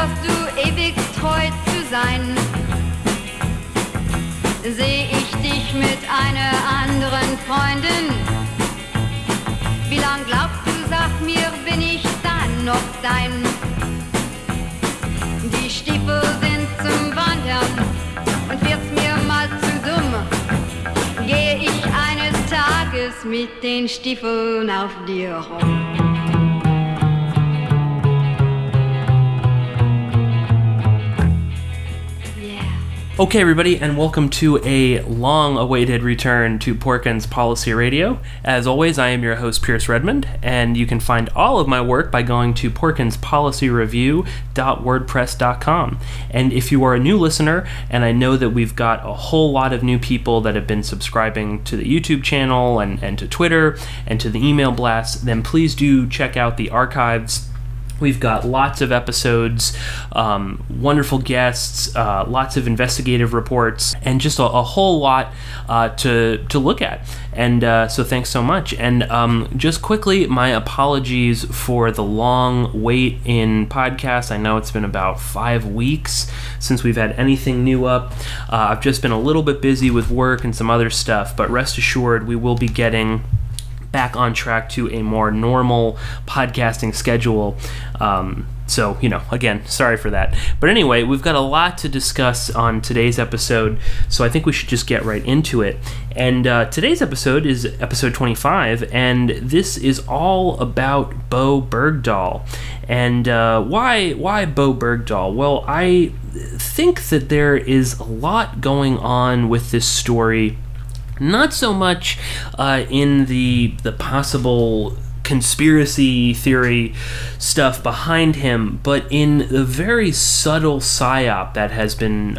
schwörst du ewig treu zu sein, seh ich dich mit einer anderen Freundin. Wie lang glaubst du, sag mir, bin ich dann noch dein? Die Stiefel sind zum Wandern und wird's mir mal zu dumm, gehe ich eines Tages mit den Stiefeln auf dir rum. Okay, everybody, and welcome to a long-awaited return to Porkins Policy Radio. As always, I am your host, Pierce Redmond, and you can find all of my work by going to porkinspolicyreview.wordpress.com. And if you are a new listener, and I know that we've got a whole lot of new people that have been subscribing to the YouTube channel and to Twitter and to the email blasts, then please do check out the archives. We've got lots of episodes, wonderful guests, lots of investigative reports, and just a whole lot to look at. And so thanks so much. And just quickly, my apologies for the long wait in podcast. I know it's been about 5 weeks since we've had anything new up. I've just been a little bit busy with work and some other stuff, but rest assured we will be getting back on track to a more normal podcasting schedule. So, again, sorry for that. But anyway, we've got a lot to discuss on today's episode, so I think we should just get right into it. And today's episode is episode 25, and this is all about Bowe Bergdahl. And why Bowe Bergdahl? Well, I think that there is a lot going on with this story. Not so much in the possible conspiracy theory stuff behind him, but in the very subtle psyop that has been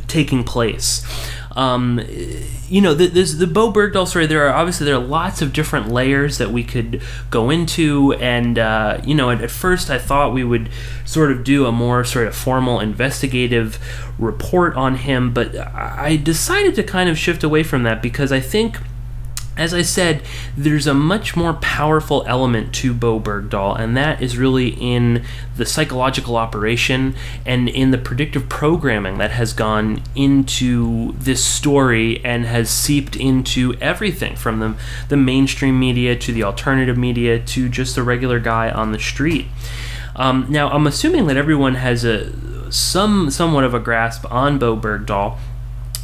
taking place. The Bowe Bergdahl story, there are lots of different layers that we could go into, and at first I thought we would sort of do a more sort of formal investigative report on him, but I decided to kind of shift away from that because I think, as I said, there's a much more powerful element to Bowe Bergdahl, and that is really in the psychological operation and in the predictive programming that has gone into this story and has seeped into everything from the mainstream media to the alternative media to just the regular guy on the street. Now, I'm assuming that everyone has somewhat of a grasp on Bowe Bergdahl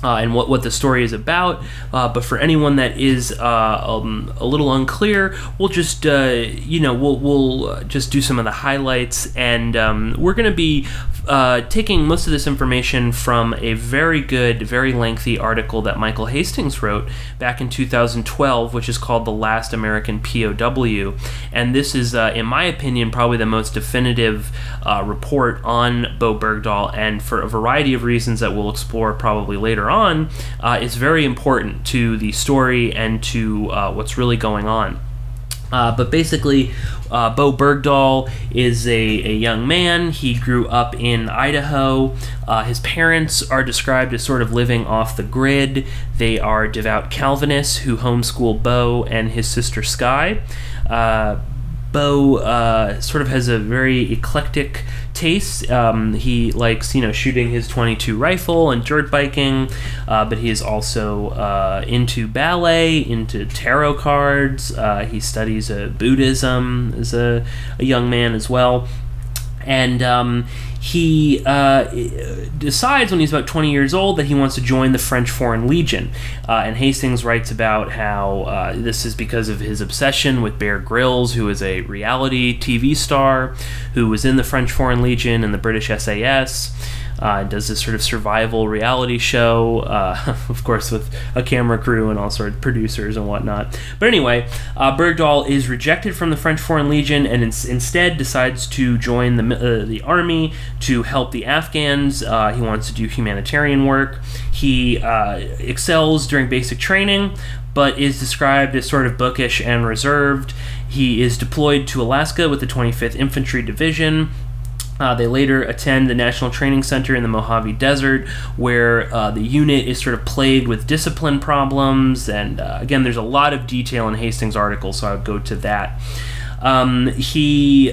and what the story is about, but for anyone that is a little unclear, we'll just we'll just do some of the highlights, and we're going to be taking most of this information from a very good, very lengthy article that Michael Hastings wrote back in 2012, which is called "The Last American POW," and this is, in my opinion, probably the most definitive report on Bowe Bergdahl, and for a variety of reasons that we'll explore probably later on, it's very important to the story and to what's really going on. But basically, Bowe Bergdahl is a young man. He grew up in Idaho. His parents are described as sort of living off the grid. They are devout Calvinists who homeschool Bowe and his sister Skye. Bowe sort of has a very eclectic taste. He likes, shooting his .22 rifle and dirt biking, but he is also into ballet, into tarot cards. He studies Buddhism as a young man as well. And he decides when he's about 20 years old that he wants to join the French Foreign Legion. And Hastings writes about how this is because of his obsession with Bear Grylls, who is a reality TV star who was in the French Foreign Legion and the British SAS. Does this sort of survival reality show, of course with a camera crew and all sorts of producers and whatnot. But anyway, Bergdahl is rejected from the French Foreign Legion and instead decides to join the army to help the Afghans. He wants to do humanitarian work. He excels during basic training, but is described as sort of bookish and reserved. He is deployed to Alaska with the 25th Infantry Division. They later attend the National Training Center in the Mojave Desert, where the unit is sort of plagued with discipline problems. And again, there's a lot of detail in Hastings' article, so I would go to that. He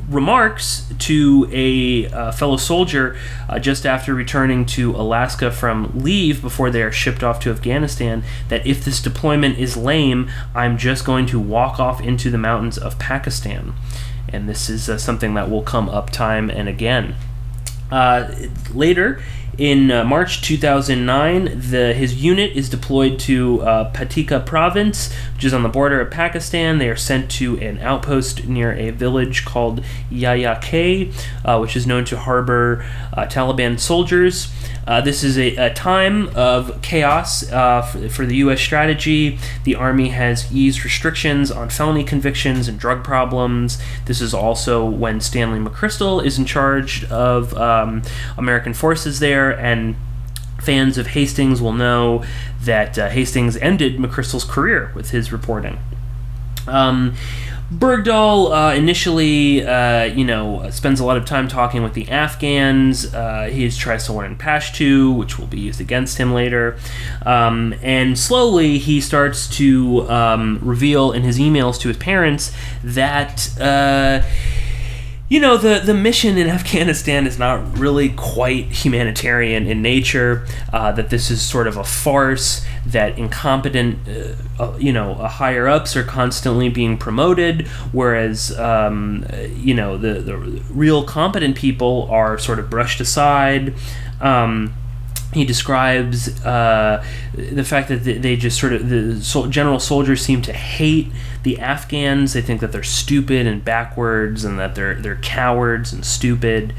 remarks to a fellow soldier just after returning to Alaska from leave before they are shipped off to Afghanistan that if this deployment is lame, I'm just going to walk off into the mountains of Pakistan. And this is something that will come up time and again. Later, in March 2009, his unit is deployed to Patika province, which is on the border of Pakistan. They are sent to an outpost near a village called Yaya K, which is known to harbor Taliban soldiers. This is a time of chaos for the U.S. strategy. The Army has eased restrictions on felony convictions and drug problems. This is also when Stanley McChrystal is in charge of American forces there, and fans of Hastings will know that Hastings ended McChrystal's career with his reporting. Bergdahl initially, spends a lot of time talking with the Afghans. He tries to learn Pashto, which will be used against him later. And slowly he starts to reveal in his emails to his parents that the mission in Afghanistan is not really quite humanitarian in nature, that this is sort of a farce, that incompetent, higher-ups are constantly being promoted, whereas, the real competent people are sort of brushed aside. He describes the fact that they just sort of, general soldiers seem to hate the Afghans. They think that they're stupid and backwards, and that they're cowards and stupid.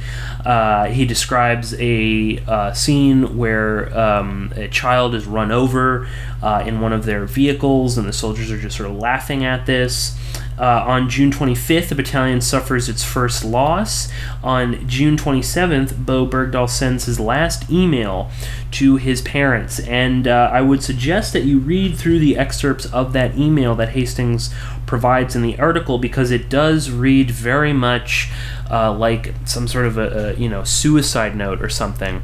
He describes a scene where a child is run over in one of their vehicles, and the soldiers are just sort of laughing at this. On June 25th, the battalion suffers its first loss. On June 27th, Bowe Bergdahl sends his last email to his parents, and I would suggest that you read through the excerpts of that email that Hastings provides in the article, because it does read very much like some sort of a suicide note or something.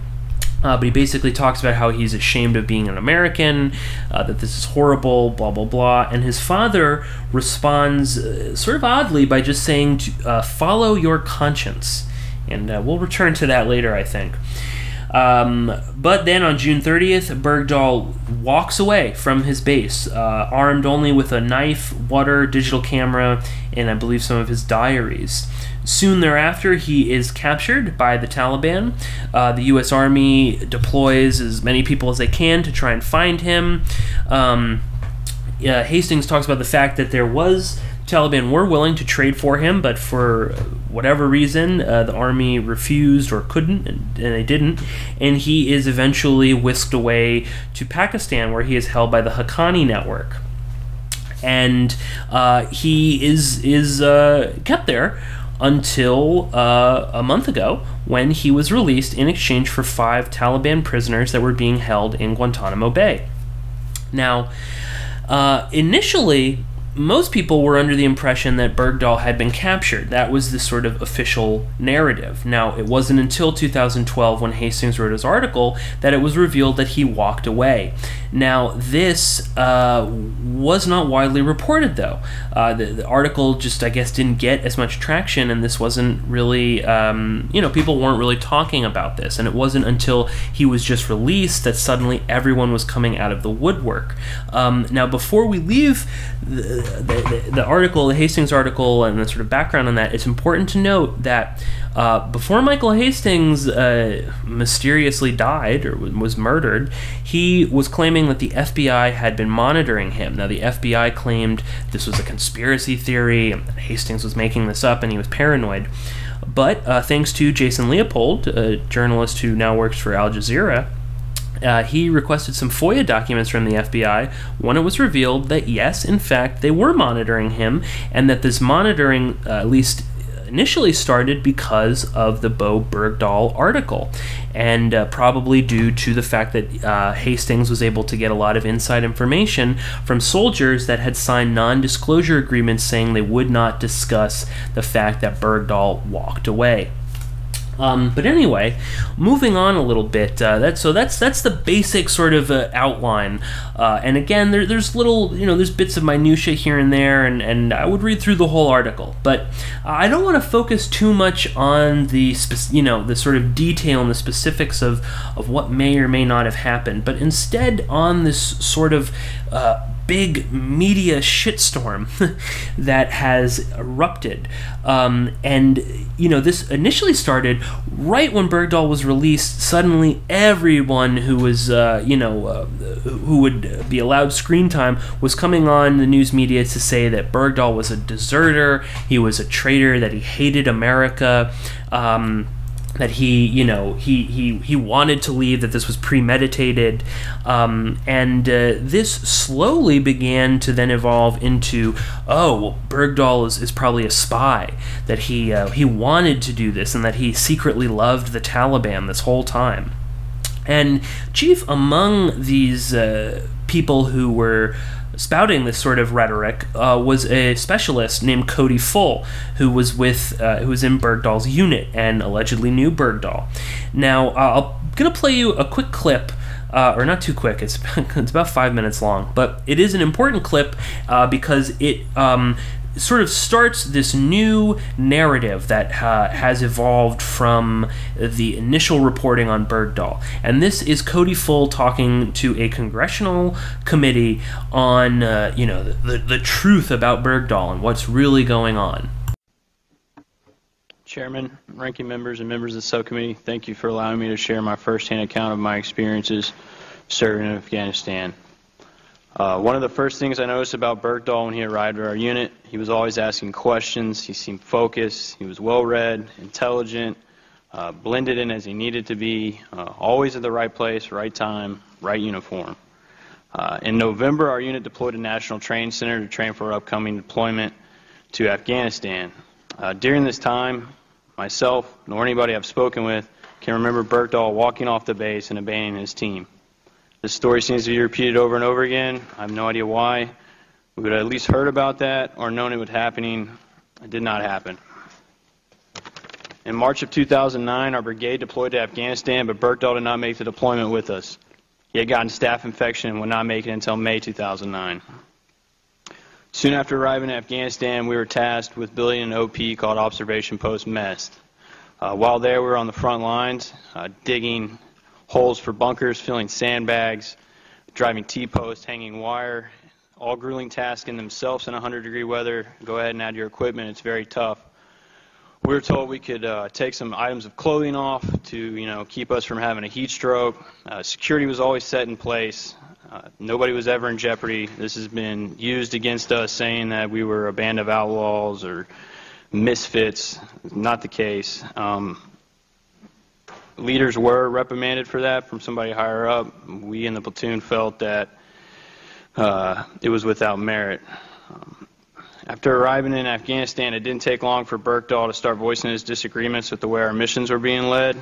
But he basically talks about how he's ashamed of being an American, that this is horrible, blah, blah, blah. And his father responds sort of oddly by just saying, follow your conscience. And we'll return to that later, I think. But then on June 30th, Bergdahl walks away from his base, armed only with a knife, water, digital camera, and I believe some of his diaries. Soon thereafter, he is captured by the Taliban. The U.S. Army deploys as many people as they can to try and find him. Hastings talks about the fact that Taliban were willing to trade for him, but for whatever reason, the army refused or couldn't, and they didn't, and he is eventually whisked away to Pakistan, where he is held by the Haqqani network. And he is kept there until a month ago, when he was released in exchange for 5 Taliban prisoners that were being held in Guantanamo Bay. Now, initially, most people were under the impression that Bergdahl had been captured. That was the sort of official narrative. Now, it wasn't until 2012, when Hastings wrote his article, that it was revealed that he walked away. Now, this was not widely reported, though. The article just, I guess, didn't get as much traction, and this wasn't really, people weren't really talking about this. And it wasn't until he was just released that suddenly everyone was coming out of the woodwork. Now, before we leave the article, the Hastings article, and the sort of background on that, it's important to note that before Michael Hastings mysteriously died or was murdered, he was claiming that the FBI had been monitoring him. Now, the FBI claimed this was a conspiracy theory, and that Hastings was making this up, and he was paranoid. But thanks to Jason Leopold, a journalist who now works for Al Jazeera, he requested some FOIA documents from the FBI when it was revealed that, yes, in fact, they were monitoring him, and that this monitoring, at least initially, started because of the Bowe Bergdahl article, and probably due to the fact that Hastings was able to get a lot of inside information from soldiers that had signed non-disclosure agreements saying they would not discuss the fact that Bergdahl walked away. But anyway, moving on a little bit. That's the basic sort of outline. And again, there's little, there's bits of minutia here and there, and I would read through the whole article. But I don't want to focus too much on the sort of detail and the specifics of what may or may not have happened, but instead on this sort of big media shitstorm that has erupted. And this initially started right when Bergdahl was released. Suddenly everyone who was who would be allowed screen time was coming on the news media to say that Bergdahl was a deserter, he was a traitor, that he hated America, that he wanted to leave, that this was premeditated, and this slowly began to then evolve into, Bergdahl is probably a spy, that he wanted to do this, and that he secretly loved the Taliban this whole time. And chief among these people who were spouting this sort of rhetoric was a specialist named Cody, who was in Bergdahl's unit and allegedly knew Bergdahl. Now, I'm gonna play you a quick clip, or not too quick. It's about 5 minutes long, but it is an important clip because it sort of starts this new narrative that has evolved from the initial reporting on Bergdahl. And this is Cody talking to a congressional committee on the truth about Bergdahl and what's really going on. Chairman, ranking members, and members of the subcommittee, thank you for allowing me to share my firsthand account of my experiences serving in Afghanistan. One of the first things I noticed about Bergdahl when he arrived at our unit, he was always asking questions, he seemed focused, he was well-read, intelligent, blended in as he needed to be, always at the right place, right time, right uniform. In November, our unit deployed to National Training Center to train for our upcoming deployment to Afghanistan. During this time, myself, nor anybody I've spoken with, can remember Bergdahl walking off the base and abandoning his team. This story seems to be repeated over and over again. I have no idea why. We would have at least heard about that or known it was happening. It did not happen. In March of 2009, our brigade deployed to Afghanistan, but Bergdahl did not make the deployment with us. He had gotten staph infection and would not make it until May 2009. Soon after arriving in Afghanistan, we were tasked with building an OP called Observation Post Mest. While there, we were on the front lines, digging holes for bunkers, filling sandbags, driving T-posts, hanging wire, all grueling tasks in themselves in 100-degree weather. Go ahead and add your equipment. It's very tough. We were told we could take some items of clothing off to, keep us from having a heat stroke. Security was always set in place. Nobody was ever in jeopardy. This has been used against us, saying that we were a band of outlaws or misfits. Not the case. Leaders were reprimanded for that from somebody higher up. We in the platoon felt that it was without merit. After arriving in Afghanistan, it didn't take long for Bergdahl to start voicing his disagreements with the way our missions were being led.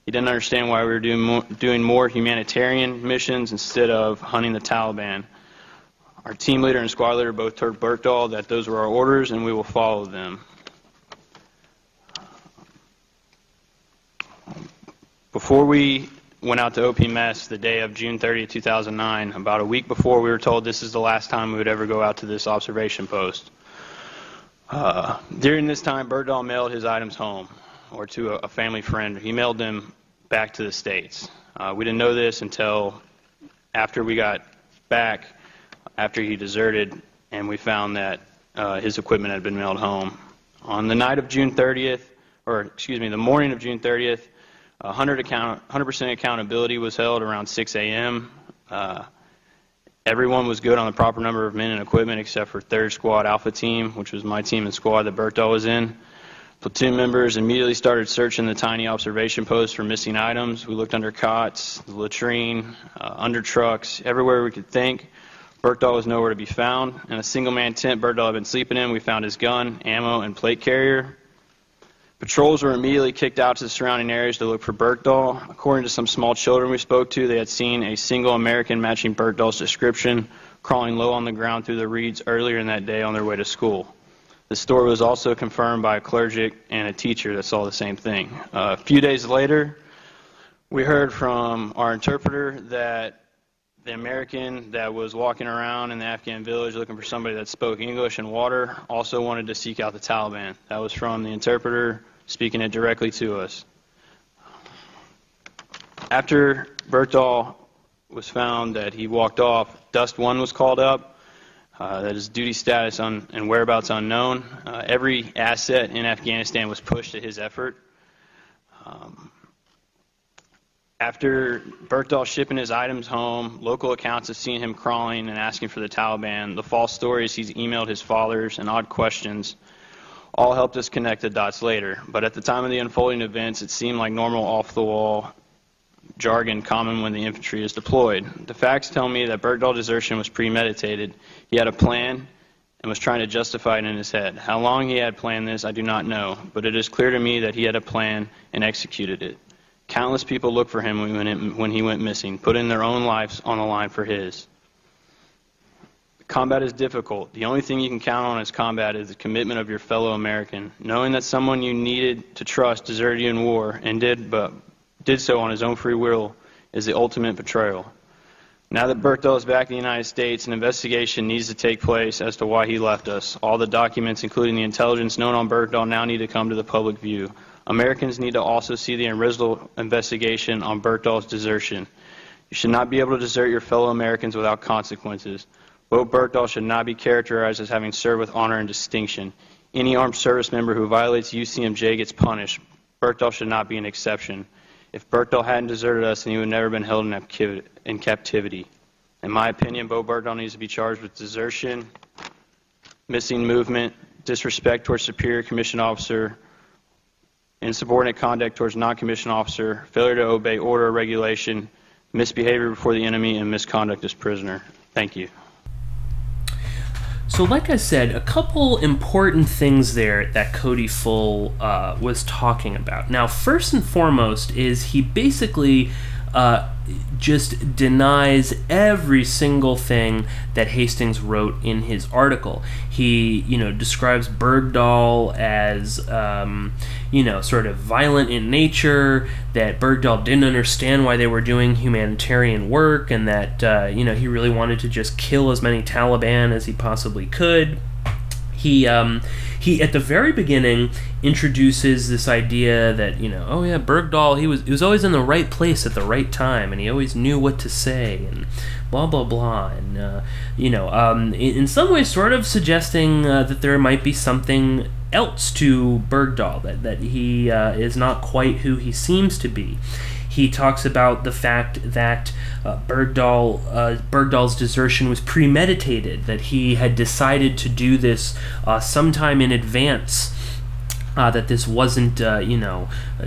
He didn't understand why we were doing more humanitarian missions instead of hunting the Taliban. Our team leader and squad leader both told Bergdahl that those were our orders and we will follow them. Before we went out to OP Mess the day of June 30, 2009, about a week before, we were told this is the last time we would ever go out to this observation post. During this time, Bergdahl mailed his items home or to a family friend. He mailed them back to the States. We didn't know this until after we got back, after he deserted, and we found that his equipment had been mailed home. On the night of June 30th, the morning of June 30th, 100% accountability was held around 6 a.m. Everyone was good on the proper number of men and equipment except for 3rd Squad Alpha Team, which was my team and squad that Bergdahl was in. Platoon members immediately started searching the tiny observation post for missing items. We looked under cots, the latrine, under trucks, everywhere we could think. Bergdahl was nowhere to be found. In a single-man tent Bergdahl had been sleeping in, we found his gun, ammo, and plate carrier. Patrols were immediately kicked out to the surrounding areas to look for Bergdahl. According to some small children we spoke to, they had seen a single American matching Bergdahl's description crawling low on the ground through the reeds earlier in that day on their way to school. The story was also confirmed by a clergyman and a teacher that saw the same thing. A few days later, we heard from our interpreter that the American that was walking around in the Afghan village looking for somebody that spoke English and water also wanted to seek out the Taliban. That was from the interpreter speaking it directly to us. After Bergdahl was found that he walked off, Dust 1 was called up. That is duty status and whereabouts unknown. Every asset in Afghanistan was pushed to his effort. After Bergdahl shipping his items home, local accounts have seen him crawling and asking for the Taliban. The false stories he's emailed his fathers and odd questions all helped us connect the dots later. But at the time of the unfolding events, it seemed like normal off-the-wall jargon common when the infantry is deployed. The facts tell me that Bergdahl's desertion was premeditated. He had a plan and was trying to justify it in his head. How long he had planned this, I do not know, but it is clear to me that he had a plan and executed it. Countless people looked for him when he went missing, putting their own lives on the line for his. Combat is difficult. The only thing you can count on as combat is the commitment of your fellow American. Knowing that someone you needed to trust deserted you in war and did so on his own free will is the ultimate betrayal. Now that Bergdahl is back in the United States, an investigation needs to take place as to why he left us. All the documents, including the intelligence known on Bergdahl, now need to come to the public view. Americans need to also see the original investigation on Bergdahl's desertion. You should not be able to desert your fellow Americans without consequences. Bowe Bergdahl should not be characterized as having served with honor and distinction. Any armed service member who violates UCMJ gets punished. Bergdahl should not be an exception. If Bergdahl hadn't deserted us, then he would have never been held in captivity. In my opinion, Bowe Bergdahl needs to be charged with desertion, missing movement, disrespect towards superior commissioned officer, insubordinate conduct towards non-commissioned officer, failure to obey order or regulation, misbehavior before the enemy, and misconduct as prisoner. Thank you. So like I said, a couple important things there that Cody Full was talking about. Now, first and foremost is he basically just denies every single thing that Hastings wrote in his article. He, describes Bergdahl as, sort of violent in nature, that Bergdahl didn't understand why they were doing humanitarian work, and that, he really wanted to just kill as many Taliban as he possibly could. He at the very beginning introduces this idea that, Bergdahl, he was always in the right place at the right time, and he always knew what to say, and blah, blah, blah, and, in some ways sort of suggesting that there might be something else to Bergdahl, that he is not quite who he seems to be. He talks about the fact that Bergdahl's desertion was premeditated, that he had decided to do this sometime in advance, that this wasn't,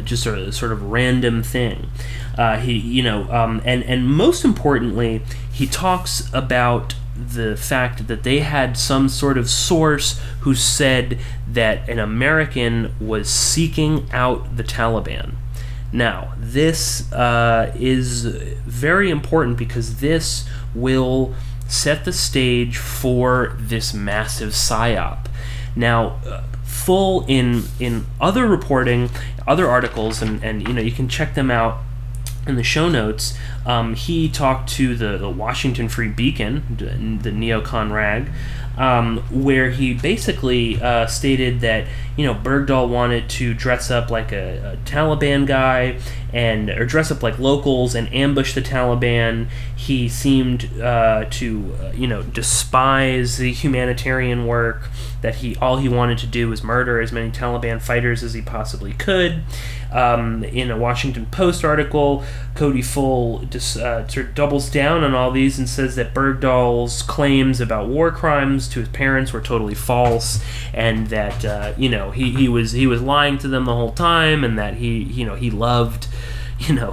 just a sort of random thing. And most importantly, he talks about the fact that they had some sort of source who said that an American was seeking out the Taliban. Now, this is very important because this will set the stage for this massive psyop. Now, Full in other reporting, other articles, and you can check them out in the show notes. He talked to the Washington Free Beacon, the neocon rag, where he basically stated that Bergdahl wanted to dress up like a Taliban guy or dress up like locals and ambush the Taliban. He seemed to despise the humanitarian work. That all he wanted to do was murder as many Taliban fighters as he possibly could. In a Washington Post article, Cody Full just sort of doubles down on all these and says that Bergdahl's claims about war crimes to his parents were totally false, and that he was lying to them the whole time, and that he loved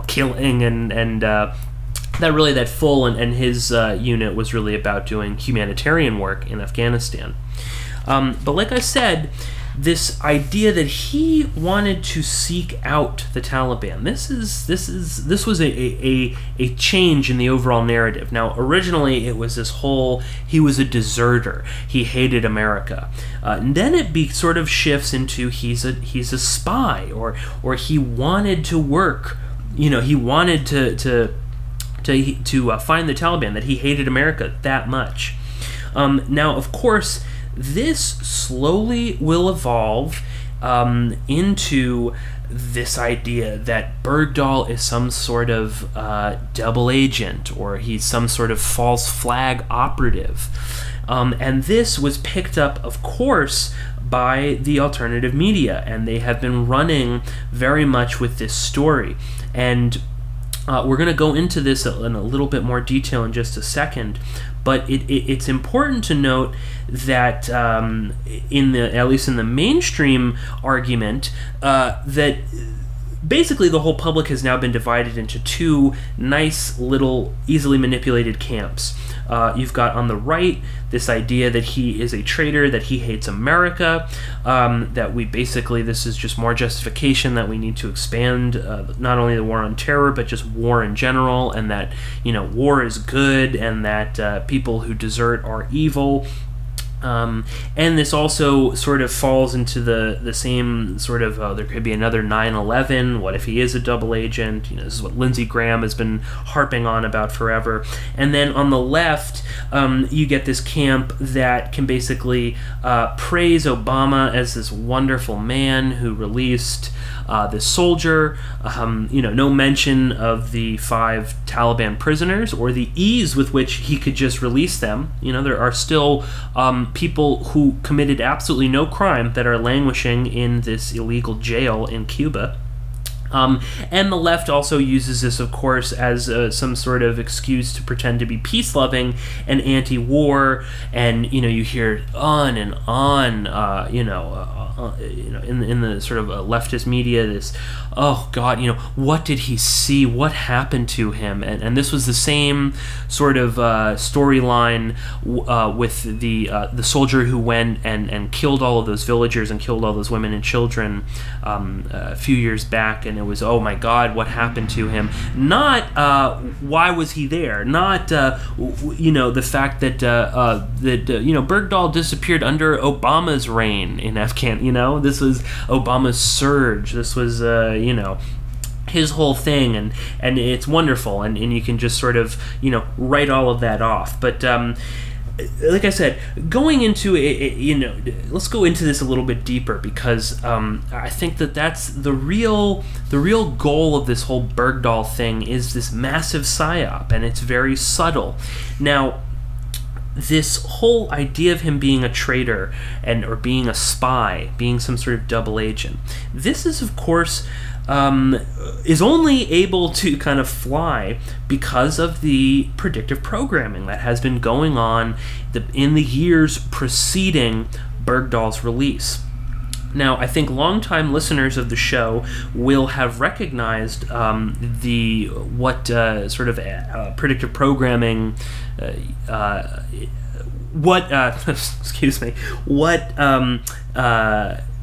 killing, and that Full and his unit was really about doing humanitarian work in Afghanistan. But like I said, this idea that he wanted to seek out the Taliban. This was a change in the overall narrative. Now, originally it was this whole, he was a deserter, he hated America, and then it sort of shifts into he's a spy, or he wanted to work. He wanted to find the Taliban, that he hated America that much. Now, of course, this slowly will evolve into this idea that Bergdahl is some sort of double agent, or he's some sort of false flag operative. And this was picked up, of course, by the alternative media, and they have been running very much with this story. And we're going to go into this in a little bit more detail in just a second, but it's important to note that at least in the mainstream argument, that basically the whole public has now been divided into two nice little easily manipulated camps. You've got on the right this idea that he is a traitor, that he hates America, that this is just more justification that we need to expand not only the war on terror, but just war in general, and that, war is good, and that people who desert are evil. And this also sort of falls into the same sort of, there could be another 9/11, what if he is a double agent? This is what Lindsey Graham has been harping on about forever. And then on the left, you get this camp that can basically praise Obama as this wonderful man who released this soldier, no mention of the 5 Taliban prisoners, or the ease with which he could just release them. There are still people who committed absolutely no crime that are languishing in this illegal jail in Cuba. And the left also uses this, of course, as some sort of excuse to pretend to be peace-loving and anti-war, and you hear on and on, in the sort of leftist media, this, oh God, what did he see? What happened to him? And this was the same sort of storyline with the soldier who went and killed all of those villagers and killed all those women and children a few years back, and it was, oh my God, what happened to him? Not why was he there? Not the fact that Bergdahl disappeared under Obama's reign in Afghanistan. This was Obama's surge. This was his whole thing, and it's wonderful, and you can just sort of write all of that off. But like I said, going into it, let's go into this a little bit deeper, because I think that's the real goal of this whole Bergdahl thing, is this massive psyop, and it's very subtle. Now, this whole idea of him being a traitor or being a spy, being some sort of double agent, this is, of course, is only able to kind of fly because of the predictive programming that has been going on in the years preceding Bergdahl's release. Now, I think longtime listeners of the show will have recognized predictive programming,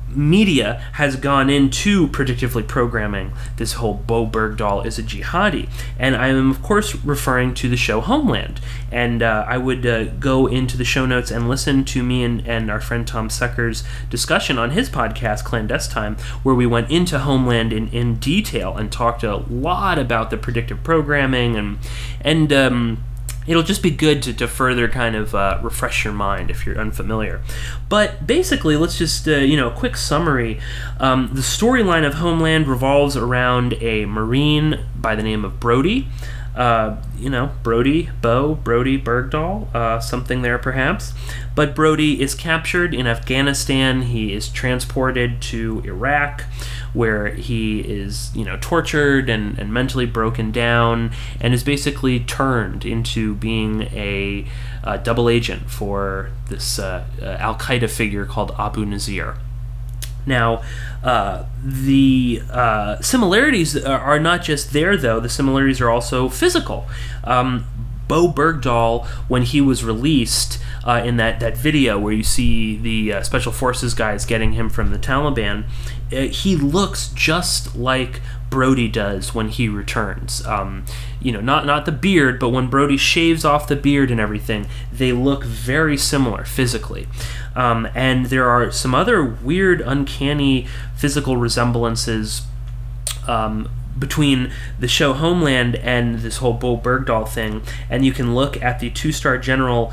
media has gone into predictively programming this whole Bowe Bergdahl is a jihadi. And I am, of course, referring to the show Homeland. And I would go into the show notes and listen to me and our friend Tom Secker's discussion on his podcast, Clandestine, where we went into Homeland in detail and talked a lot about the predictive programming, and it'll just be good to further kind of refresh your mind if you're unfamiliar. But basically, let's just, a quick summary. The storyline of Homeland revolves around a Marine by the name of Brody. Brody, Bowe, Brody, Bergdahl, something there perhaps. But Brody is captured in Afghanistan. He is transported to Iraq, where he is, tortured and mentally broken down, and is basically turned into being a double agent for this Al-Qaeda figure called Abu Nazir. Now, the similarities are not just there, though. The similarities are also physical. Bowe Bergdahl, when he was released in that video where you see the Special Forces guys getting him from the Taliban, he looks just like Brody does when he returns. Not the beard, but when Brody shaves off the beard and everything, they look very similar physically. And there are some other weird, uncanny physical resemblances between the show Homeland and this whole Bowe Bergdahl thing. And you can look at the 2-star general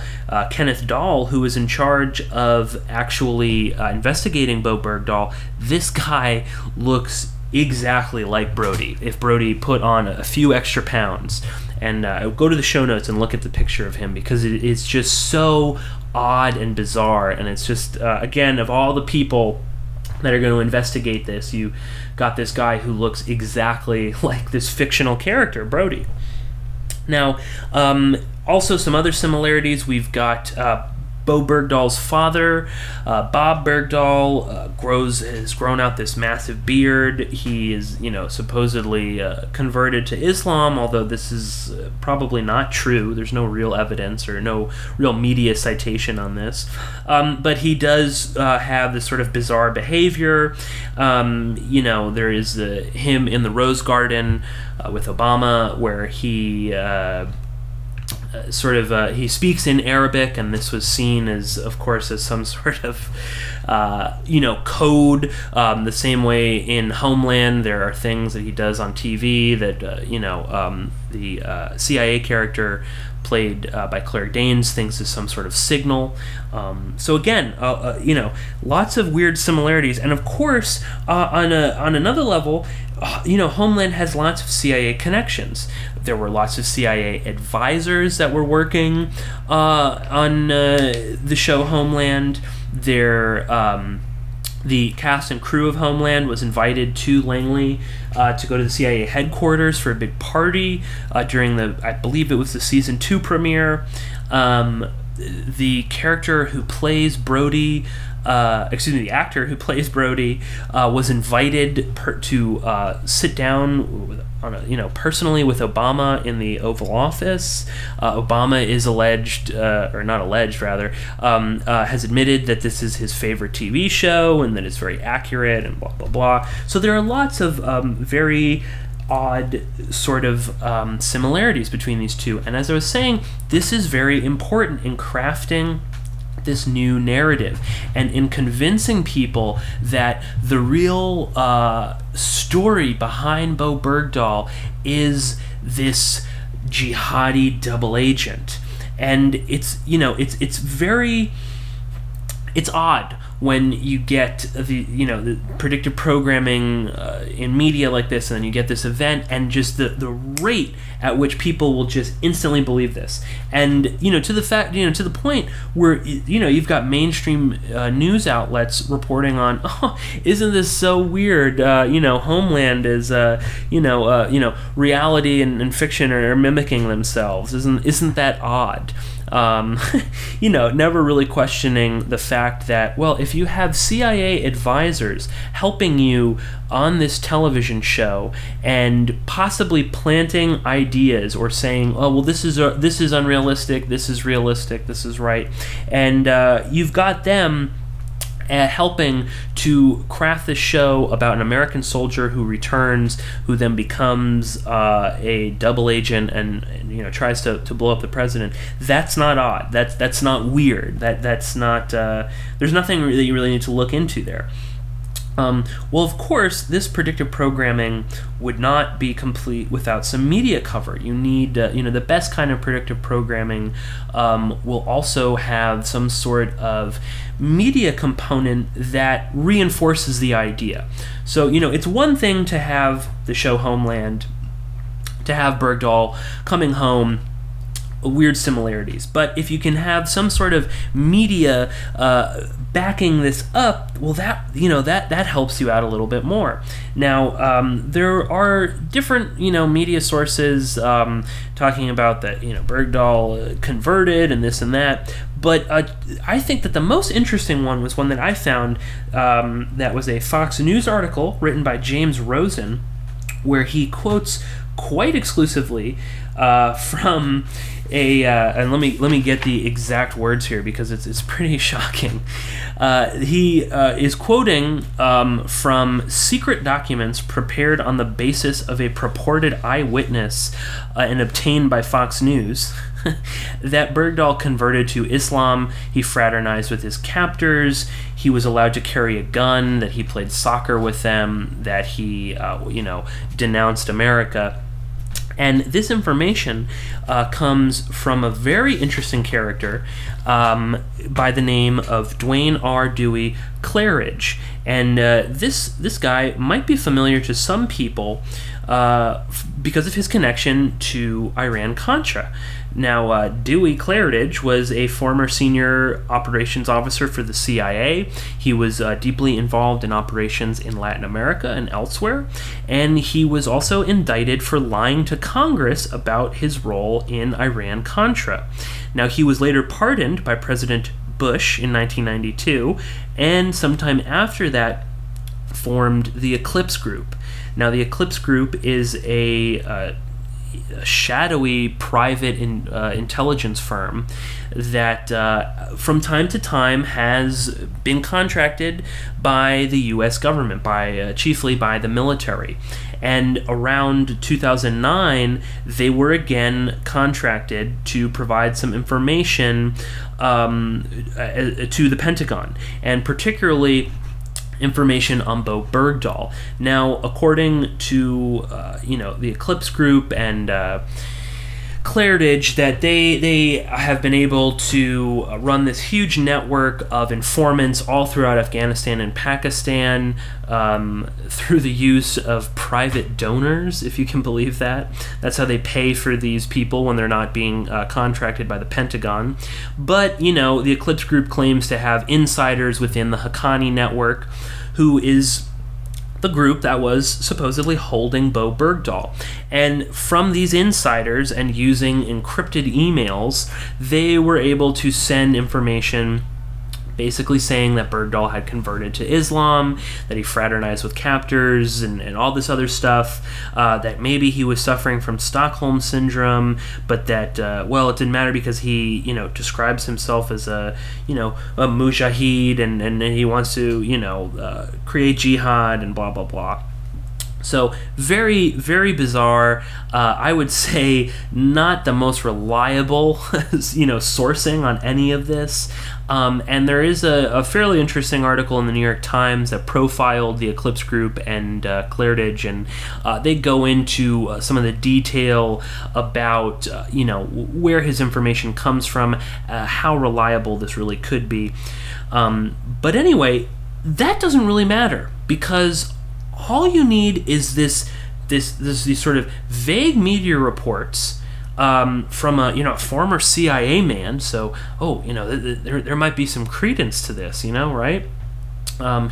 Kenneth Dahl, who was in charge of actually investigating Bowe Bergdahl. This guy looks exactly like Brody, if Brody put on a few extra pounds. And go to the show notes and look at the picture of him, because it's just so odd and bizarre. And it's just, again, of all the people that are going to investigate this, you got this guy who looks exactly like this fictional character, Brody. Now, also some other similarities. We've got Bowe Bergdahl's father, Bob Bergdahl, has grown out this massive beard. He is, supposedly converted to Islam, although this is probably not true. There's no real evidence or no real media citation on this. But he does have this sort of bizarre behavior. There is him in the Rose Garden with Obama, where he he speaks in Arabic, and this was seen as, of course, as some sort of code. The same way in Homeland, there are things that he does on TV that the CIA character played by Claire Danes thinks is some sort of signal. So again, lots of weird similarities, and of course, on another level, Homeland has lots of CIA connections. There were lots of CIA advisors that were working on the show Homeland. The cast and crew of Homeland was invited to Langley to go to the CIA headquarters for a big party during I believe it was the season 2 premiere. The character who plays Brody, the actor who plays Brody, was invited to sit down personally with Obama in the Oval Office. Obama is has admitted that this is his favorite TV show and that it's very accurate and blah, blah, blah. So there are lots of very odd sort of similarities between these two. And as I was saying, this is very important in crafting this new narrative and in convincing people that the real story behind Bowe Bergdahl is this jihadi double agent. And it's odd when you get the predictive programming in media like this, and then you get this event, and just the rate at which people will just instantly believe this, and to the point where you've got mainstream news outlets reporting on, isn't this so weird? Homeland is reality and fiction are mimicking themselves. Isn't that odd? Never really questioning the fact that, well, if you have CIA advisors helping you on this television show and possibly planting ideas or saying, oh, well, this is unrealistic, this is realistic, this is right, and you've got them helping to craft this show about an American soldier who returns, who then becomes a double agent and tries to blow up the president. That's not odd. That's not weird. That's not. There's nothing that you really need to look into there. Well, of course, this predictive programming would not be complete without some media cover. You need, the best kind of predictive programming will also have some sort of media component that reinforces the idea. So, it's one thing to have the show Homeland, to have Bergdahl coming home, weird similarities, but if you can have some sort of media backing this up, well, that helps you out a little bit more. Now, there are different media sources talking about that Bergdahl converted and this and that, but I think that the most interesting one was one that I found that was a Fox News article written by James Rosen, where he quotes quite exclusively from and let me get the exact words here because it's pretty shocking. He is quoting from secret documents prepared on the basis of a purported eyewitness and obtained by Fox News. That Bergdahl converted to Islam, he fraternized with his captors, he was allowed to carry a gun, that he played soccer with them, that he, denounced America. And this information comes from a very interesting character by the name of Dwayne R. Dewey Claridge. And this guy might be familiar to some people because of his connection to Iran-Contra. Now, Dewey Claridge was a former senior operations officer for the CIA. He was deeply involved in operations in Latin America and elsewhere, and he was also indicted for lying to Congress about his role in Iran-Contra. Now, he was later pardoned by President Bush in 1992, and sometime after that formed the Eclipse Group. Now, the Eclipse Group is a shadowy private intelligence firm that from time to time has been contracted by the U.S. government, chiefly by the military. And around 2009, they were again contracted to provide some information to the Pentagon, and particularly information on Bowe Bergdahl. Now, according to the Eclipse Group and Claridge, that they have been able to run this huge network of informants all throughout Afghanistan and Pakistan through the use of private donors, if you can believe that. That's how they pay for these people when they're not being contracted by the Pentagon. But, the Eclipse Group claims to have insiders within the Haqqani network, who is the group that was supposedly holding Bowe Bergdahl. And from these insiders and using encrypted emails, they were able to send information basically saying that Bergdahl had converted to Islam, that he fraternized with captors, and all this other stuff, that maybe he was suffering from Stockholm Syndrome, but that, it didn't matter because he, describes himself as a mujahid, and he wants to, create jihad, and blah, blah, blah. So very, very bizarre. I would say not the most reliable, sourcing on any of this. And there is a fairly interesting article in the New York Times that profiled the Eclipse Group and Claridge, and they go into some of the detail about where his information comes from, how reliable this really could be. But anyway, that doesn't really matter, because all you need is these sort of vague media reports from a former CIA man. So there might be some credence to this, right?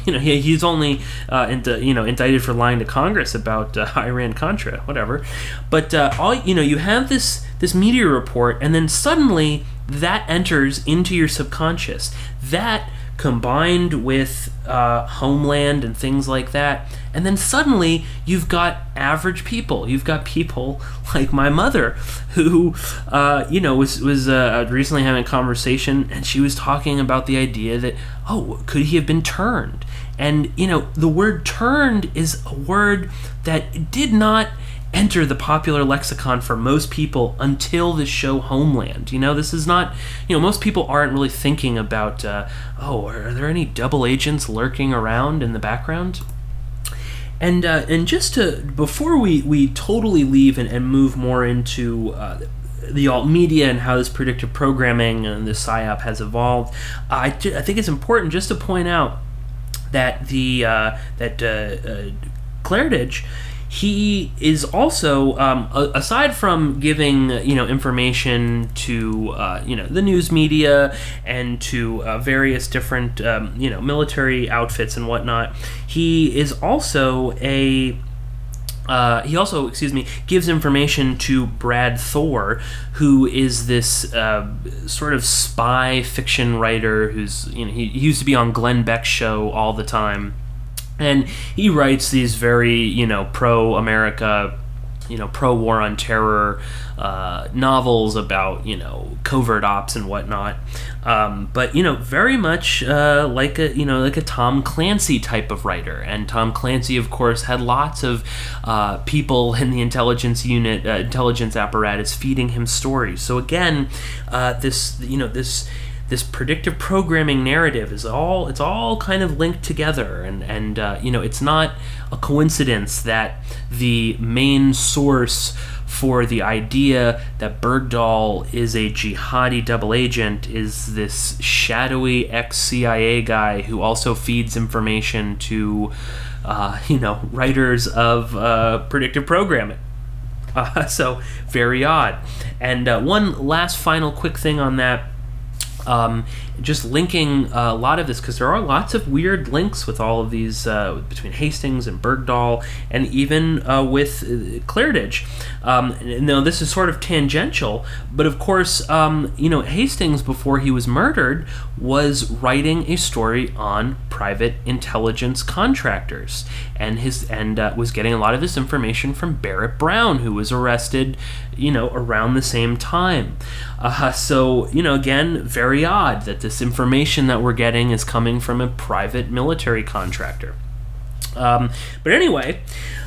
He's only indicted for lying to Congress about Iran-Contra, whatever. But you have this media report, and then suddenly that enters into your subconscious. That combined with Homeland and things like that, and then suddenly you've got average people. You've got people like my mother, who was recently having a conversation, and she was talking about the idea that, could he have been turned? And the word "turned" is a word that did not enter the popular lexicon for most people until the show Homeland. This is not, most people aren't really thinking about, are there any double agents lurking around in the background? And just before we totally leave and move more into the alt media and how this predictive programming and this psyop has evolved, I think it's important just to point out that Claridge, he is also, aside from giving information to the news media and to various different military outfits and whatnot, he is also gives information to Brad Thor, who is this sort of spy fiction writer who's he used to be on Glenn Beck's show all the time. And he writes these very, pro-America pro-war on terror novels about, covert ops and whatnot. But, very much like a Tom Clancy type of writer. And Tom Clancy, of course, had lots of people in the intelligence unit, intelligence apparatus feeding him stories. So again, this predictive programming narrative it's all kind of linked together, and it's not a coincidence that the main source for the idea that Bergdahl is a jihadi double agent is this shadowy ex-CIA guy who also feeds information to writers of predictive programming. So very odd. And one last final quick thing on that. Just linking a lot of this, because there are lots of weird links with all of these between Hastings and Bergdahl, and even with Claridge. Now this is sort of tangential, but of course, Hastings, before he was murdered, was writing a story on private intelligence contractors, and was getting a lot of this information from Barrett Brown, who was arrested, around the same time. So again, very odd that this information that we're getting is coming from a private military contractor. But anyway,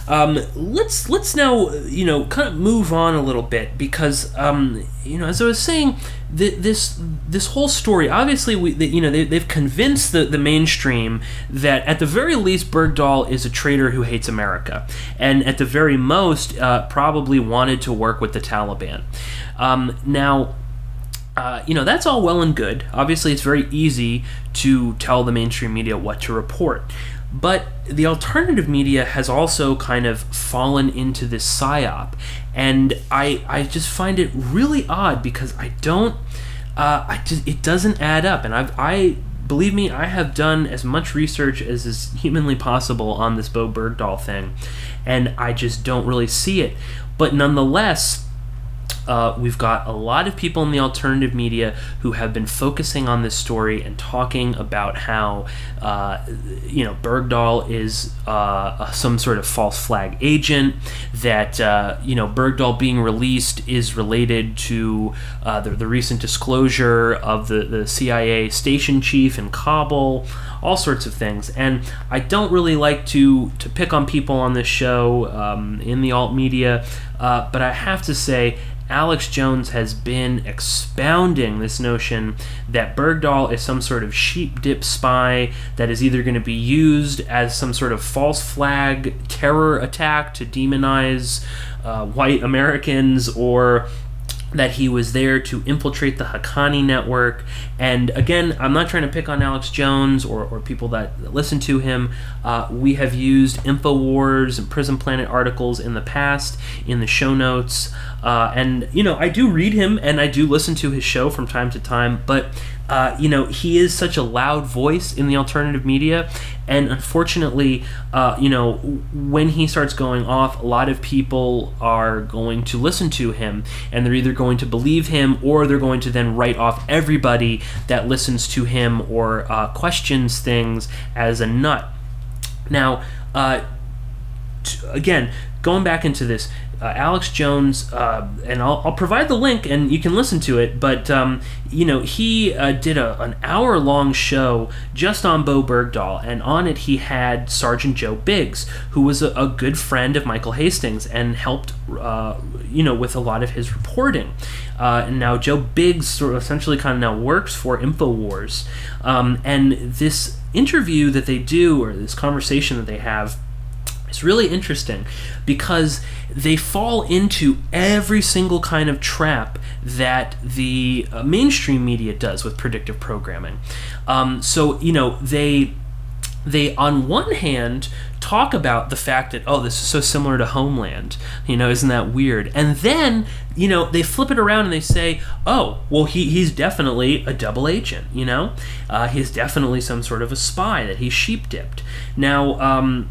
let's now kind of move on a little bit, because as I was saying, this whole story, obviously they've convinced the mainstream that at the very least Bergdahl is a traitor who hates America, and at the very most probably wanted to work with the Taliban. Now, that's all well and good. Obviously, it's very easy to tell the mainstream media what to report. But the alternative media has also kind of fallen into this psyop. And I just find it really odd, because it doesn't add up. And believe me, I have done as much research as is humanly possible on this Bowe Bergdahl thing, and I just don't really see it. But nonetheless, we've got a lot of people in the alternative media who have been focusing on this story and talking about how, Bergdahl is some sort of false flag agent, that, Bergdahl being released is related to the recent disclosure of the CIA station chief in Kabul, all sorts of things. And I don't really like to pick on people on this show in the alt media, but I have to say, Alex Jones has been expounding this notion that Bergdahl is some sort of sheep dip spy that is either going to be used as some sort of false flag terror attack to demonize white Americans, or that he was there to infiltrate the Haqqani network. And again, I'm not trying to pick on Alex Jones or people that listen to him. We have used InfoWars and Prison Planet articles in the past in the show notes. And, I do read him and I do listen to his show from time to time, but he is such a loud voice in the alternative media, and unfortunately, when he starts going off, a lot of people are going to listen to him, and they're either going to believe him, or they're going to then write off everybody that listens to him or questions things as a nut. Now, again, going back into this, Alex Jones, and I'll provide the link and you can listen to it, but he did an hour-long show just on Bowe Bergdahl, and on it he had Sergeant Joe Biggs, who was a good friend of Michael Hastings and helped with a lot of his reporting. And now Joe Biggs sort of essentially kind of now works for InfoWars, and this interview that they do, or this conversation that they have, it's really interesting because they fall into every single kind of trap that the mainstream media does with predictive programming. So they on one hand talk about the fact that, oh, this is so similar to Homeland, isn't that weird? And then, they flip it around and they say, oh, well, he's definitely a double agent, he's definitely some sort of a spy, that he's sheep-dipped. Now,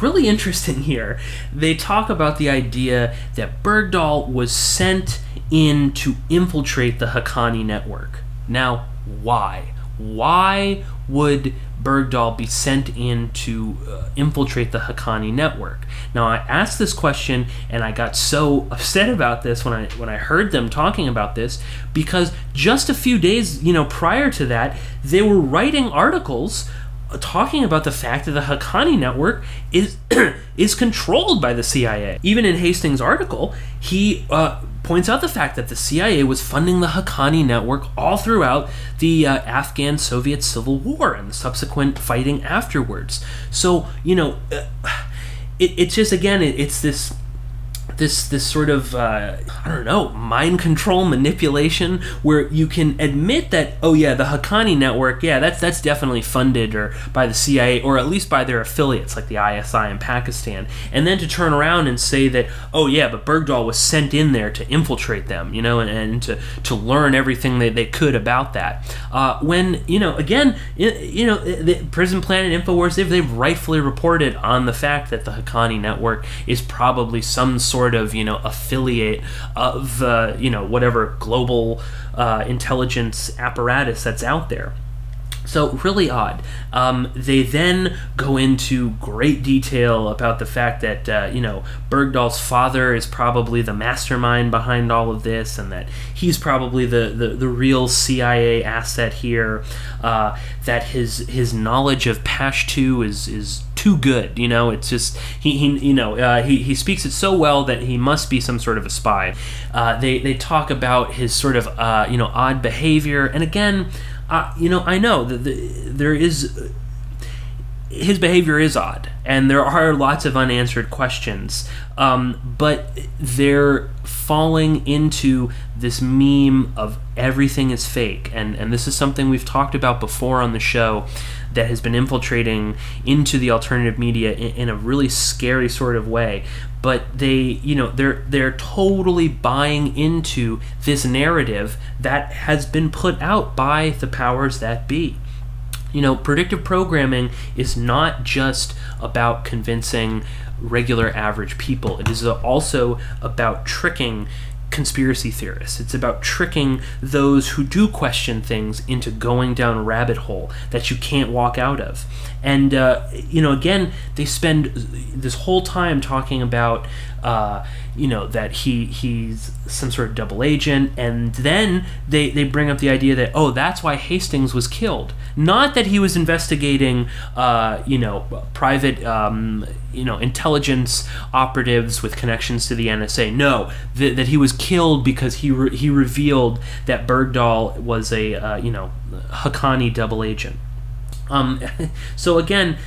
really interesting here, they talk about the idea that Bergdahl was sent in to infiltrate the Haqqani network. Now, why? Why would Bergdahl be sent in to infiltrate the Haqqani network? Now, I asked this question, and I got so upset about this when I heard them talking about this, because just a few days, prior to that, they were writing articles talking about the fact that the Haqqani network is controlled by the CIA. Even in Hastings' article, he points out the fact that the CIA was funding the Haqqani network all throughout the Afghan-Soviet Civil War and the subsequent fighting afterwards. So, it's just, again, it's this sort of, mind control manipulation where you can admit that, oh yeah, the Haqqani network, yeah, that's definitely funded or by the CIA, or at least by their affiliates like the ISI in Pakistan, and then to turn around and say that, oh yeah, but Bergdahl was sent in there to infiltrate them, and to learn everything they could about that. When, again, the Prison Planet and InfoWars, they've rightfully reported on the fact that the Haqqani network is probably some sort of affiliate of whatever global intelligence apparatus that's out there. So really odd. They then go into great detail about the fact that Bergdahl's father is probably the mastermind behind all of this, and that he's probably the real CIA asset here. That his knowledge of Pashto is too good. It's just he speaks it so well that he must be some sort of a spy. They talk about his sort of odd behavior, and again, I know that his behavior is odd, and there are lots of unanswered questions, but they're falling into this meme of everything is fake, and this is something we've talked about before on the show that has been infiltrating into the alternative media in a really scary sort of way. But they're totally buying into this narrative that has been put out by the powers that be. Predictive programming is not just about convincing regular average people. It is also about tricking conspiracy theorists. It's about tricking those who do question things into going down a rabbit hole that you can't walk out of. And again, they spend this whole time talking about that he's some sort of double agent, and then they bring up the idea that, oh, that's why Hastings was killed. Not that he was investigating private intelligence operatives with connections to the NSA. No, that he was killed because he revealed that Bergdahl was a Haqqani double agent. So again,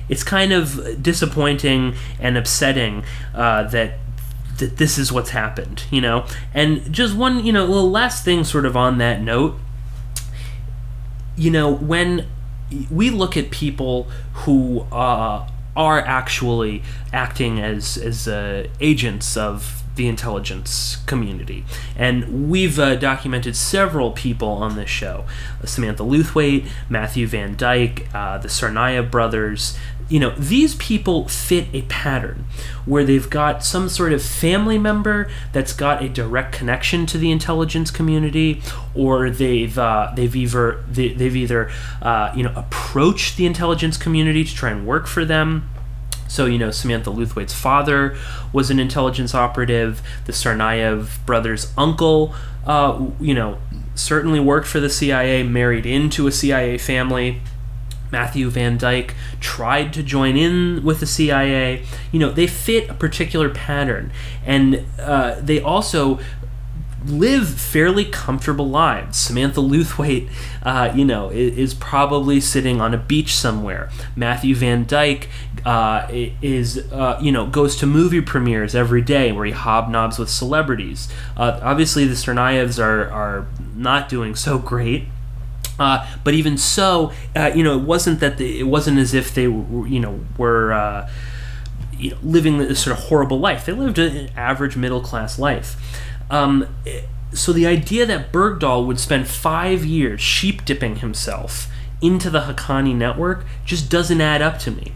it's kind of disappointing and upsetting that this is what's happened, And just one, little last thing sort of on that note, when we look at people who are actually acting as agents of the intelligence community, and we've documented several people on this show: Samantha Luthwaite, Matthew Van Dyke, the Tsarnaev brothers. These people fit a pattern where they've got some sort of family member that's got a direct connection to the intelligence community, or they've either approached the intelligence community to try and work for them. So, Samantha Luthwaite's father was an intelligence operative. The Tsarnaev brothers' uncle, certainly worked for the CIA, married into a CIA family. Matthew Van Dyke tried to join in with the CIA. They fit a particular pattern, and they also live fairly comfortable lives. Samantha Luthwaite, is probably sitting on a beach somewhere. Matthew Van Dyke goes to movie premieres every day where he hobnobs with celebrities. Obviously, the Tsarnaevs are not doing so great. But even so, it wasn't as if they were living this sort of horrible life. They lived an average middle class life. So the idea that Bergdahl would spend 5 years sheep dipping himself into the Haqqani network just doesn't add up to me.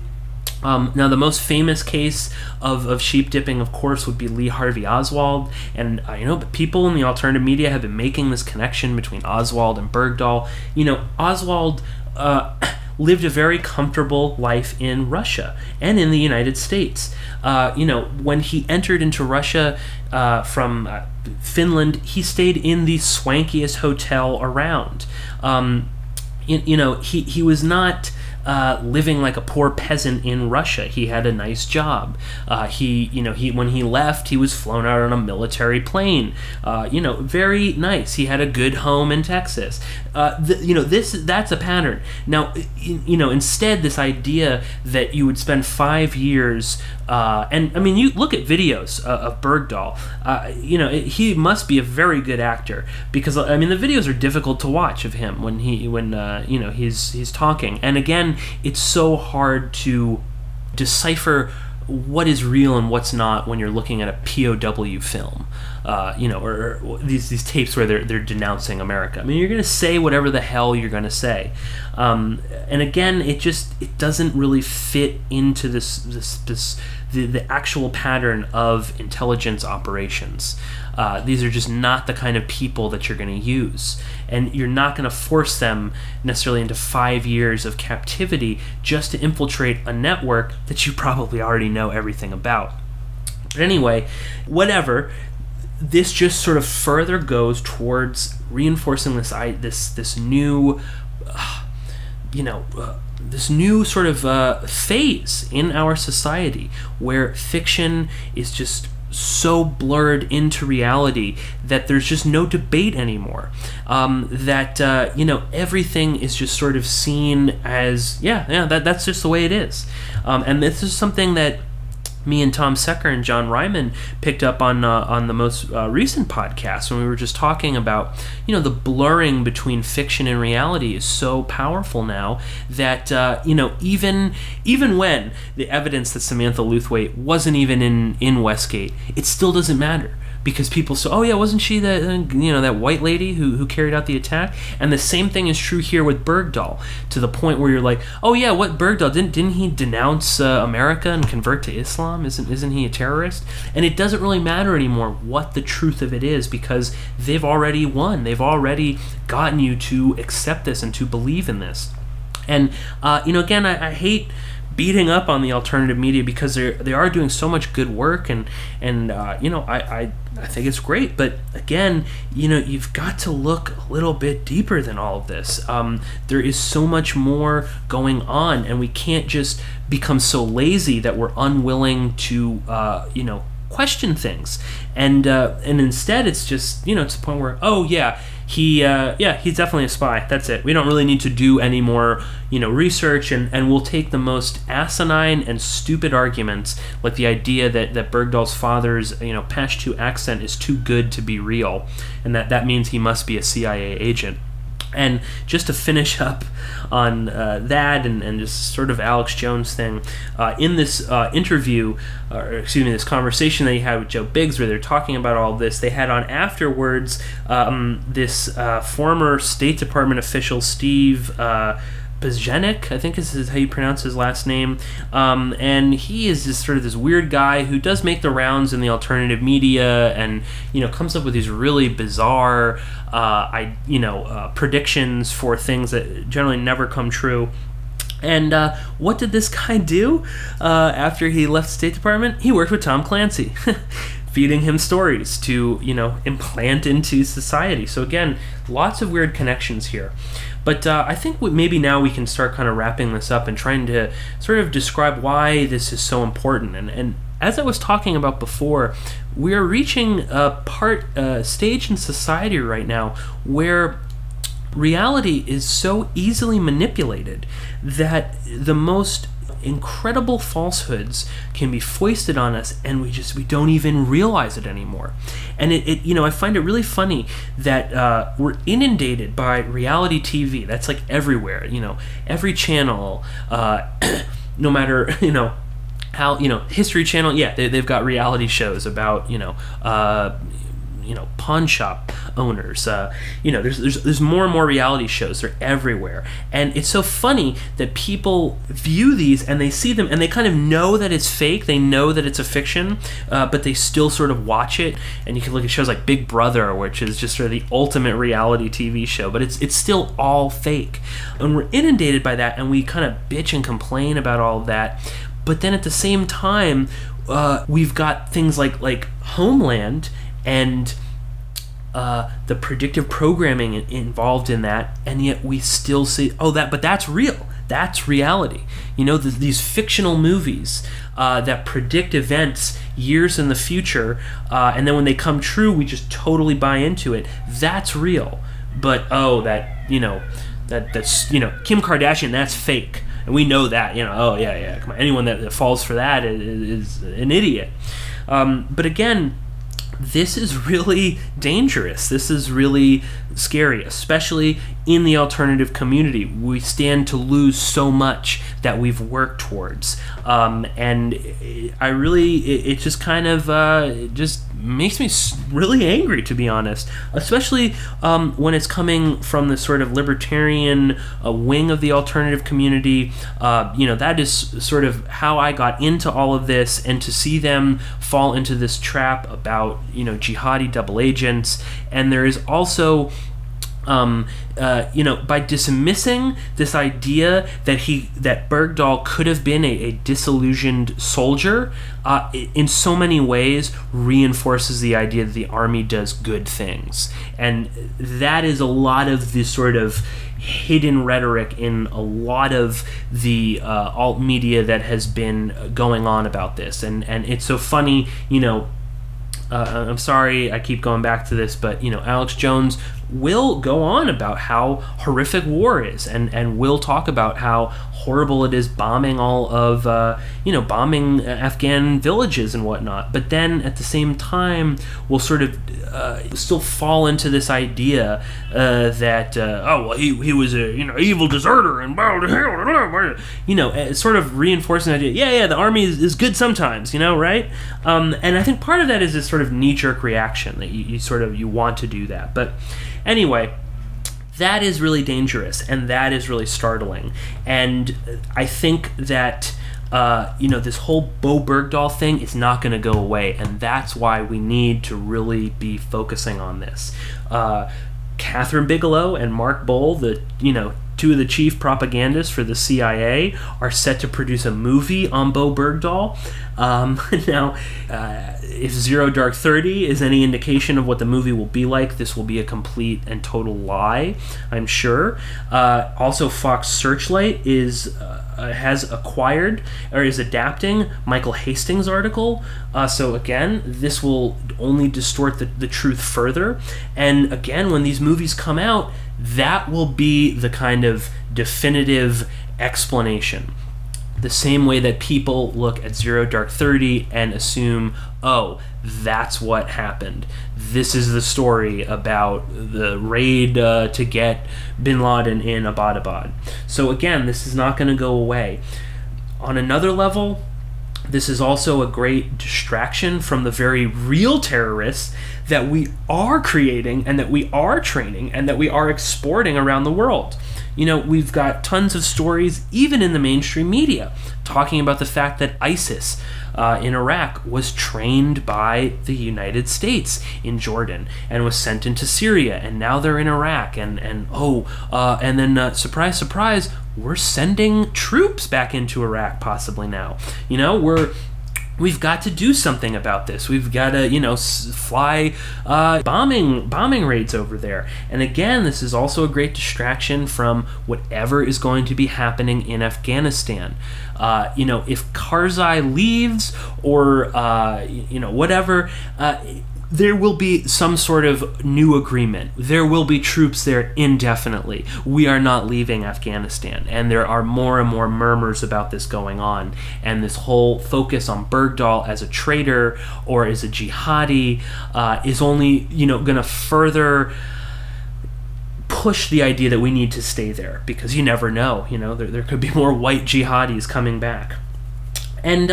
Now, the most famous case of sheep dipping, of course, would be Lee Harvey Oswald, and but people in the alternative media have been making this connection between Oswald and Bergdahl. Oswald lived a very comfortable life in Russia and in the United States. When he entered into Russia from Finland, he stayed in the swankiest hotel around. He was not living like a poor peasant in Russia. He had a nice job. When he left, he was flown out on a military plane. Very nice. He had a good home in Texas. That's a pattern. Now, instead, this idea that you would spend 5 years, you look at videos of Bergdahl. He must be a very good actor, because the videos are difficult to watch of him when he's talking. And again, it's so hard to decipher what is real and what's not when you're looking at a POW film, or these tapes where they're denouncing America. You're going to say whatever the hell you're going to say, and again, it doesn't really fit into the actual pattern of intelligence operations. These are just not the kind of people that you're going to use, and you're not going to force them necessarily into 5 years of captivity just to infiltrate a network that you probably already know everything about. But anyway, whatever. This just sort of further goes towards reinforcing this new sort of phase in our society where fiction is just so blurred into reality that there's just no debate anymore. Everything is just sort of seen as that's just the way it is. And this is something that me and Tom Secker and John Ryman picked up on the most recent podcast when we were just talking about, the blurring between fiction and reality is so powerful now that, even when the evidence that Samantha Luthwaite wasn't even in Westgate, it still doesn't matter. Because people say, oh yeah, wasn't she that white lady who carried out the attack? And the same thing is true here with Bergdahl, to the point where you're like, oh yeah, what Bergdahl didn't he denounce America and convert to Islam? Isn't he a terrorist? And it doesn't really matter anymore what the truth of it is, because they've already won. They've already gotten you to accept this and to believe in this. And again, I hate beating up on the alternative media because they are doing so much good work, and I think it's great, but again, you've got to look a little bit deeper than all of this. There is so much more going on, and we can't just become so lazy that we're unwilling to question things, and instead it's just it's the point where, oh yeah, he's definitely a spy. That's it. We don't really need to do any more, research, and we'll take the most asinine and stupid arguments, like the idea that Bergdahl's father's, Pashto accent is too good to be real, and that means he must be a CIA agent. And just to finish up on that and just sort of Alex Jones thing, in this this conversation that he had with Joe Biggs, where they're talking about all this, they had on afterwards this former State Department official, Steve Bezjenik, I think this is how you pronounce his last name, and he is just sort of this weird guy who does make the rounds in the alternative media, and comes up with these really bizarre predictions for things that generally never come true. And what did this guy do after he left the State Department? He worked with Tom Clancy, feeding him stories to implant into society. So again, lots of weird connections here. But I think maybe now we can start kind of wrapping this up and trying to sort of describe why this is so important. And as I was talking about before, we are reaching a stage in society right now where reality is so easily manipulated that the most incredible falsehoods can be foisted on us, and we don't even realize it anymore. And I find it really funny that we're inundated by reality TV. That's like everywhere. Every channel, no matter how History Channel, they've got reality shows about pawn shop owners. There's more and more reality shows. They're everywhere, and it's so funny that people view these and they see them and they kind of know that it's fake. They know that it's a fiction, but they still sort of watch it. And you can look at shows like Big Brother, which is just sort of the ultimate reality TV show, but it's still all fake, and we're inundated by that, and we kind of bitch and complain about all of that. But then at the same time, we've got things like Homeland and the predictive programming involved in that, and yet we still say, but that's real. That's reality. These fictional movies that predict events years in the future, and then when they come true, we just totally buy into it. That's real. But that's Kim Kardashian, that's fake. And we know that, come on. Anyone that falls for that is an idiot. But again, this is really dangerous. This is really scary, especially in the alternative community. We stand to lose so much that we've worked towards. And it just kind of it just makes me really angry, to be honest, especially when it's coming from the sort of libertarian wing of the alternative community. That is sort of how I got into all of this, and to see them fall into this trap about jihadi double agents. And there is also by dismissing this idea that Bergdahl could have been a disillusioned soldier, in so many ways reinforces the idea that the army does good things. And that is a lot of the sort of hidden rhetoric in a lot of the alt media that has been going on about this. And it's so funny, I'm sorry I keep going back to this, but Alex Jones will go on about how horrific war is, and will talk about how horrible it is bombing all of bombing Afghan villages and whatnot. But then at the same time, we'll sort of still fall into this idea that he was a evil deserter and sort of reinforcing the idea. The army is good sometimes, right? And I think part of that is this sort of knee-jerk reaction that you want to do that. But anyway, that is really dangerous, and that is really startling. And I think that this whole Bowe Bergdahl thing is not going to go away, and that's why we need to really be focusing on this. Catherine Bigelow and Mark Bowl, two of the chief propagandists for the CIA, are set to produce a movie on Bowe Bergdahl. Now, if Zero Dark 30 is any indication of what the movie will be like, this will be a complete and total lie, I'm sure. Also, Fox Searchlight has acquired or is adapting Michael Hastings' article. So again, this will only distort the truth further. And again, when these movies come out, that will be the kind of definitive explanation. The same way that people look at Zero Dark 30 and assume, that's what happened. This is the story about the raid to get bin Laden in Abbottabad. So again, this is not going to go away. On another level, this is also a great distraction from the very real terrorists that we are creating and that we are training and that we are exporting around the world. We've got tons of stories, even in the mainstream media, talking about the fact that ISIS in Iraq was trained by the United States in Jordan and was sent into Syria, and now they're in Iraq, and then surprise, surprise, we're sending troops back into Iraq possibly now. We've got to do something about this. We've got to, fly bombing raids over there. And again, this is also a great distraction from whatever is going to be happening in Afghanistan. If Karzai leaves or, whatever, there will be some sort of new agreement. There will be troops there indefinitely. We are not leaving Afghanistan. And there are more and more murmurs about this going on. And this whole focus on Bergdahl as a traitor or as a jihadi is only, going to further push the idea that we need to stay there, because you never know. There could be more white jihadis coming back. And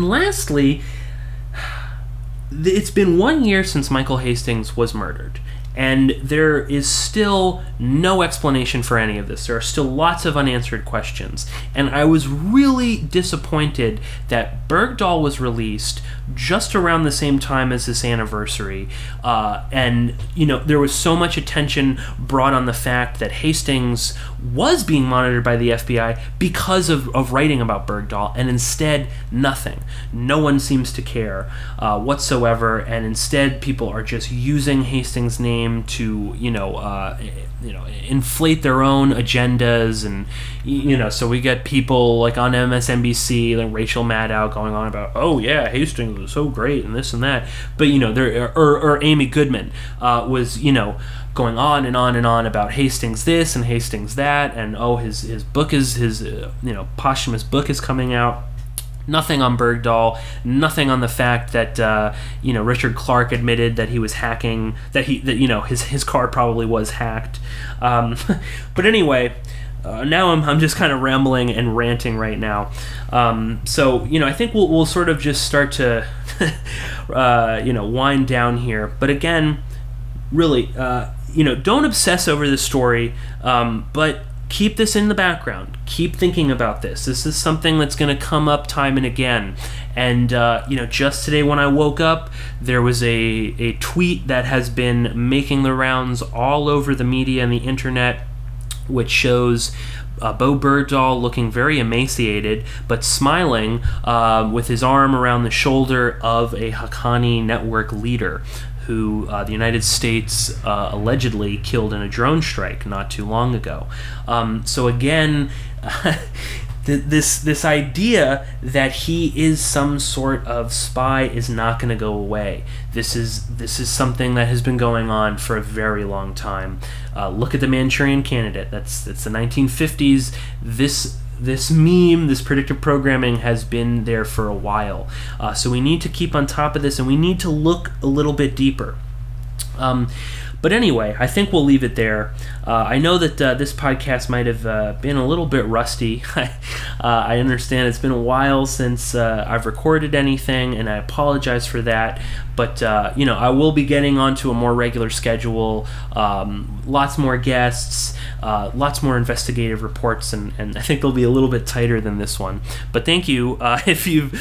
lastly, it's been 1 year since Michael Hastings was murdered, and there is still no explanation for any of this. There are still lots of unanswered questions. And I was really disappointed that Bergdahl was released just around the same time as this anniversary. And, there was so much attention brought on the fact that Hastings was being monitored by the FBI because of writing about Bergdahl, and instead, nothing. No one seems to care whatsoever, and instead people are just using Hastings' name to inflate their own agendas, and so we get people like on MSNBC, like Rachel Maddow, going on about, oh yeah, Hastings was so great and this and that, but or Amy Goodman was going on and on and on about Hastings this and Hastings that, and his book is his posthumous book is coming out. Nothing on Bergdahl, nothing on the fact that Richard Clarke admitted that he was hacking, that his car probably was hacked. But anyway, now I'm just kind of rambling and ranting right now. So I think we'll sort of just start to wind down here. But again, really, don't obsess over this story, but keep this in the background. Keep thinking about this. This is something that's going to come up time and again. And, just today when I woke up, there was a tweet that has been making the rounds all over the media and the internet, which shows Bowe Bergdahl looking very emaciated, but smiling with his arm around the shoulder of a Haqqani network leader, who the United States allegedly killed in a drone strike not too long ago. So again, this idea that he is some sort of spy is not going to go away. This is something that has been going on for a very long time. Look at the Manchurian Candidate. That's the 1950s. This meme, this predictive programming, has been there for a while. So we need to keep on top of this, and we need to look a little bit deeper. But anyway, I think we'll leave it there. I know that this podcast might have been a little bit rusty. I understand it's been a while since I've recorded anything, and I apologize for that. But, I will be getting onto a more regular schedule, lots more guests, lots more investigative reports, and I think they'll be a little bit tighter than this one. But thank you. If you've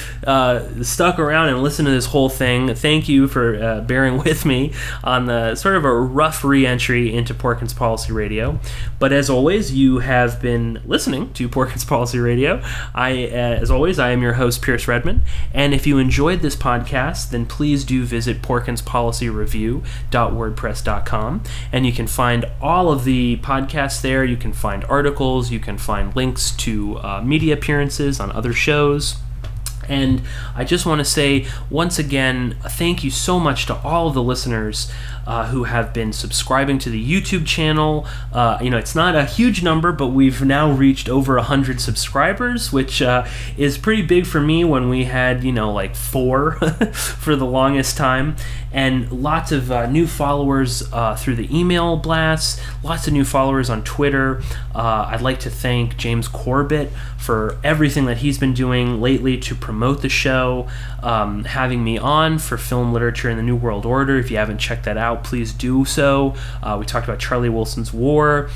stuck around and listened to this whole thing, thank you for bearing with me on the sort of a rough re-entry into Porkins Policy Radio. But as always, you have been listening to Porkins Policy Radio. As always, I am your host, Pierce Redmond. And if you enjoyed this podcast, then please do visit porkinspolicyreview.wordpress.com, and you can find all of the podcasts there. You can find articles, you can find links to media appearances on other shows. And I just want to say, once again, thank you so much to all of the listeners who have been subscribing to the YouTube channel. It's not a huge number, but we've now reached over 100 subscribers, which is pretty big for me when we had, like 4 for the longest time. And lots of new followers through the email blasts, lots of new followers on Twitter. I'd like to thank James Corbett for everything that he's been doing lately to promote the show, having me on for Film, Literature, and the New World Order. If you haven't checked that out, please do so. We talked about Charlie Wilson's War.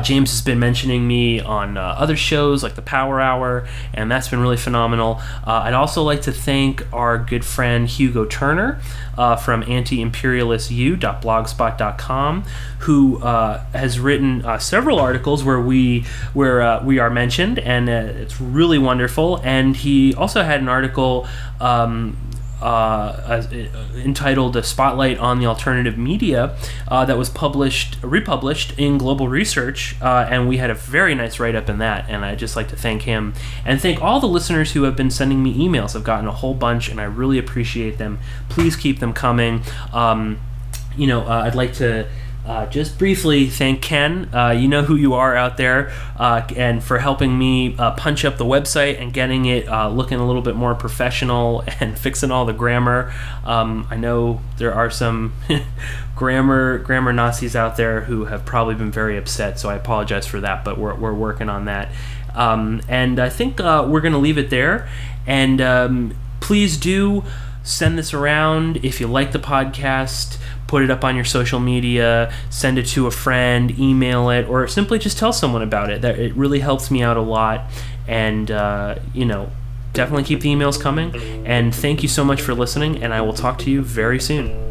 James has been mentioning me on other shows like the Power Hour, and that's been really phenomenal. I'd also like to thank our good friend Hugo Turner from antiimperialistu.blogspot.com, who has written several articles where we are mentioned, and it's really wonderful. And he also had an article entitled "A Spotlight on the Alternative Media" that was republished in Global Research, and we had a very nice write-up in that, and I'd just like to thank him, and thank all the listeners who have been sending me emails. I've gotten a whole bunch, and I really appreciate them. Please keep them coming. I'd like to just briefly thank Ken, you know who you are out there, and for helping me punch up the website and getting it looking a little bit more professional and fixing all the grammar. I know there are some grammar Nazis out there who have probably been very upset, so I apologize for that, but we're working on that. And I think we're going to leave it there, and please do send this around. If you like the podcast, put it up on your social media, send it to a friend, email it, or simply just tell someone about it. It really helps me out a lot. And, definitely keep the emails coming. And thank you so much for listening, and I will talk to you very soon.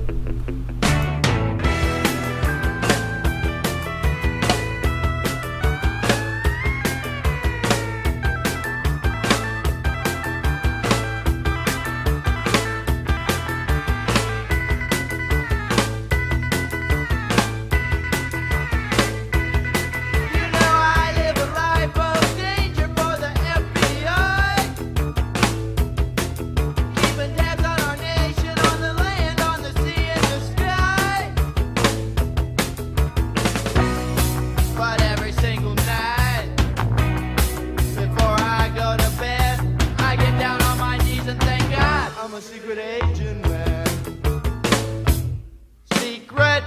Secret agent man. Secret